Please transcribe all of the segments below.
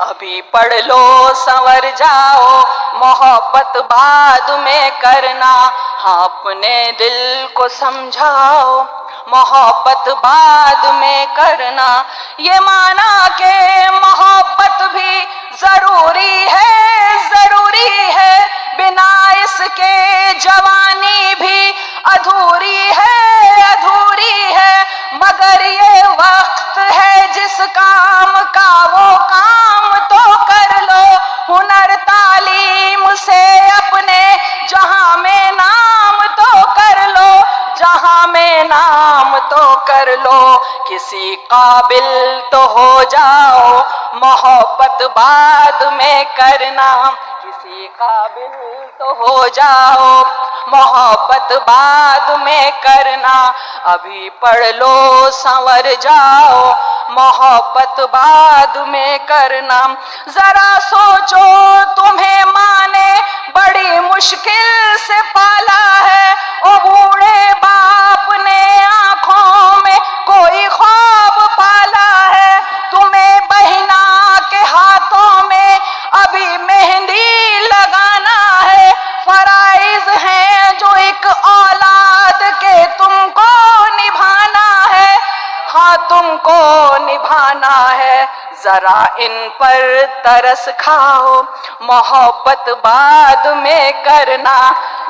ابھی پڑھ لو سنور جاؤ، محبت بعد میں کرنا، ہاں اپنے دل کو سمجھاؤ، محبت بعد میں کرنا۔ یہ مانا کہ محبت بھی ضروری ہے، بنا اس کے جوانی بھی ادھوری ہے، مگر یہ وقت ہے جس کام کا وہ کام تو کر لو، ہنر تعلیم سے اپنے جہاں میں نام تو کر لو، جہاں میں نام تو کر لو، کسی قابل تو ہو جاؤ، محبت بعد میں کرنا، کسی قابل تو ہو جاؤ، محبت بعد میں کرنا، ابھی پڑھ لو سنور جاؤ، محبت بعد میں کرنا۔ ذرا سوچو تمہیں ماں نے بڑی مشکل سے پالا ہے، او بوڑھے باپ نے آنکھوں میں کوئی خواب پالا ہے، تمہیں بہنا کے ہاتھوں میں ابھی مہندی لگانا ہے، فرائض ہیں جو ایک اولاد کے تم کو نبھانا ہے، ہاں تم کو نبھانا ہے، ذرا ان پر ترس کھاؤ، محبت بعد میں کرنا،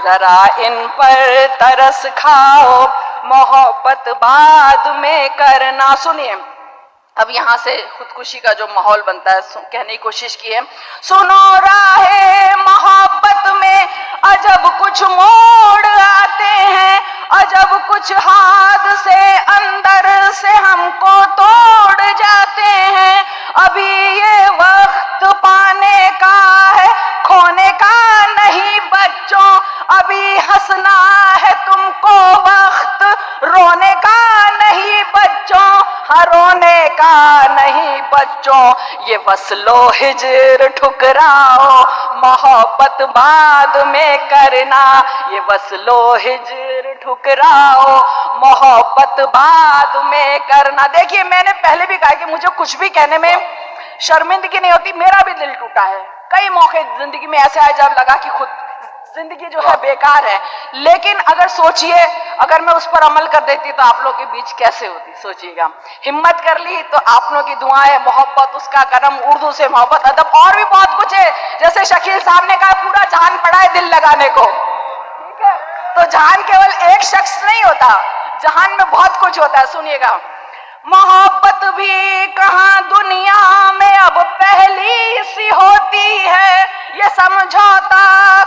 ذرا ان پر ترس کھاؤ، محبت بعد میں کرنا۔ سنیے اب یہاں سے خودکشی کا جو ماحول بنتا ہے کہنے کی کوشش کی ہے۔ سنو راہ محبت میں عجب کچھ موڑ آتے ہیں، عجب کچھ حادثے اندر سے ہم کو توڑ جاتے ہیں، ابھی یہ وقت پانے کا ہے کھونے کا نہیں بچوں، ابھی ہنسنا ہے تم کو وقت رونے کا نہیں بچوں، ہاں رونے کا نہیں بچوں، یہ وصل و ہجر ٹھکراؤ، محبت بعد میں کرنا، یہ وصل و ہجر ٹھکراؤ، محبت بعد میں کرنا۔ دیکھیے میں نے پہلے بھی کہا کہ مجھے کچھ بھی کہنے میں شرمندگی نہیں ہوتی، میرا بھی دل ٹوٹا ہے، کئی موقع زندگی میں ایسے آئے جب لگا کہ خود زندگی جو ہے بیکار ہے، لیکن اگر سوچئے اگر میں اس پر عمل کر دیتی تو آپ لوگ کے بیچ کیسے ہوتی، سوچئے گا، ہمت کر لی تو آپ لوگ کی دعائیں، محبت، اس کا کرم، اردو سے محبت، ادب، اور بھی بہت کچھ ہے، جیسے شکیل صاحب نے کہا پورا جہان پڑا ہے دل لگانے کو، ٹھیک ہے، تو جہان کیول ایک شخص نہیں ہوتا، جہان میں بہت کچھ ہوتا ہے، سنیے گا۔ محبت بھی کہاں دنیا میں اب پہلی سی ہوتی ہے، یہ سمجھوتا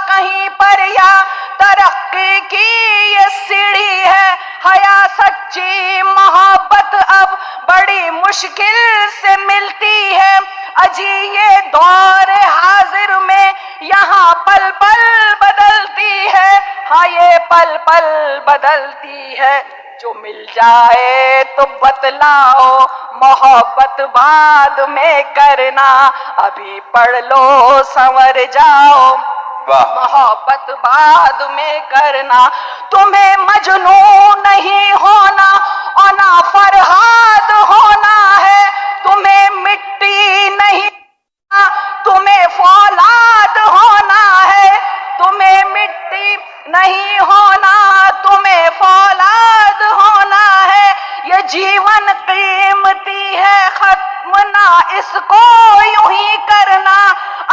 کہیں پر یا ترقی کی یہ سیڑھی ہے، حیا سچی محبت اب بڑی مشکل سے ملتی ہے، اجی یہ دور حاضر میں یہاں پل پل بدلتی ہے، ہاں یہ پل پل بدلتی ہے، جو مل جائے تو بتلاؤ، محبت بعد میں کرنا، ابھی پڑھ لو سنور جاؤ، محبت بعد میں کرنا، تمہیں مجنون نہیں ہونا اور نہ فرہاد ہونا ہے، تمہیں مٹی نہیں تمہیں فولاد ہونا ہے، تمہیں مٹی نہیں ہونا تمہیں فولاد ہونا ہے، یہ جیون قیمتی ہے ختم نہ اس کو یوں ہی کرنا،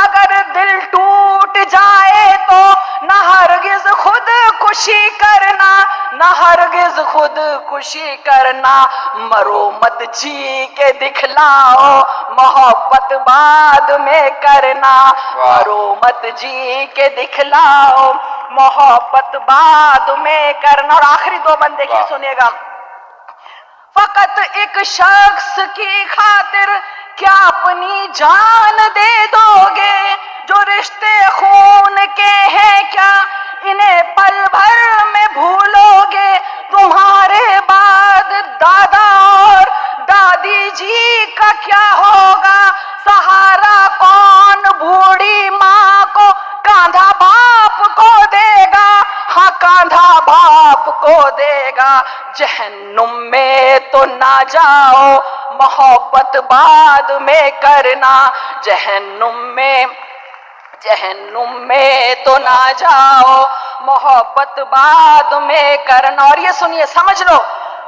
اگر دل ٹوٹ جائے تو نہ ہرگز خود خوشی کرنا، نہ ہرگز خود خوشی کرنا، مرو مت جی کے دکھلاؤ، محبت بعد میں کرنا، مرو مت جی کے دکھلاؤ، محبت بعد میں کرنا۔ اور آخری دو بند دیکھیے سنیے گا۔ فقط ایک شخص کی خاطر کیا اپنی جان دے دو گے، جو رشتے خون کے ہیں کیا انہیں پل بھر میں بھولو گے، تمہارے بعد دادا اور دادی جی کا کیا ہوگا، سہارا کون بوڑھی ماں کو کاندھا باپ کو دے گا، ہاں کاندھا باپ کو دے گا، جہنم میں تو نہ جاؤ، محبت بعد میں کرنا، جہنم میں تو نہ جاؤ، محبت بعد میں کرنا۔ اور یہ سنیے، سمجھ لو،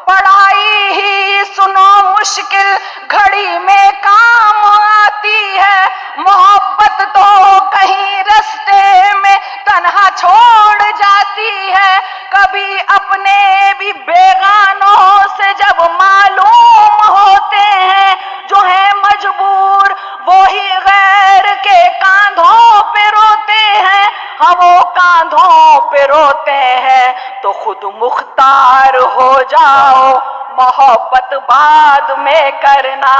پڑھائی ہی سنو مشکل گھڑی میں کام آتی ہے، محبت تو کہیں رستے میں تنہا چھوڑ جاتی ہے، کبھی اپنے بھی بیگانوں سے جب معلوم ہوتے ہیں، جو ہے مجبور وہی غیر کے کاندھوں پہ روتے ہیں، ہاں وہ کاندھوں پہ روتے ہیں، تو خود مختار ہو جاؤ، محبت بعد میں کرنا،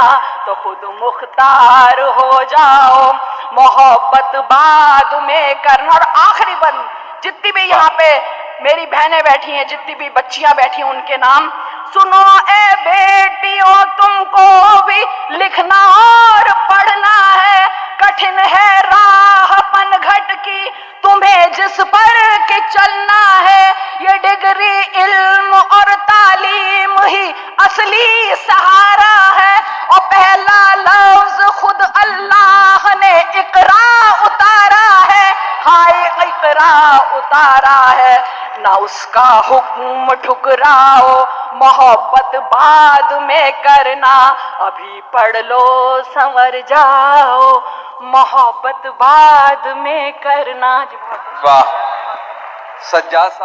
تو خود مختار ہو جاؤ، محبت بعد میں کرنا۔ اور آخری بند، جتنی بھی یہاں پہ میری بہنیں بیٹھی ہیں، جتنی بھی بچیاں بیٹھی ہیں، ان کے نام سنو۔ اے بیٹیوں، تم کو بھی لکھنا اور پڑھنا ہے، کٹھن ہے راہ پن گھٹ کی تمہیں جس پر کہ چلنا ہے، یہ ڈگری علم اور تعلیم ہی اصلی سہارا ہے، اور پہلا لفظ خود اللہ نے اقرا اتارا ہے، ہائے اقرا اتارا ہے، نہ اس کا حکم ٹھکراؤ، محبت بعد میں کرنا، ابھی پڑھ لو سنور جاؤ، محبت بعد میں کرنا۔ واہ، سجاد صاحب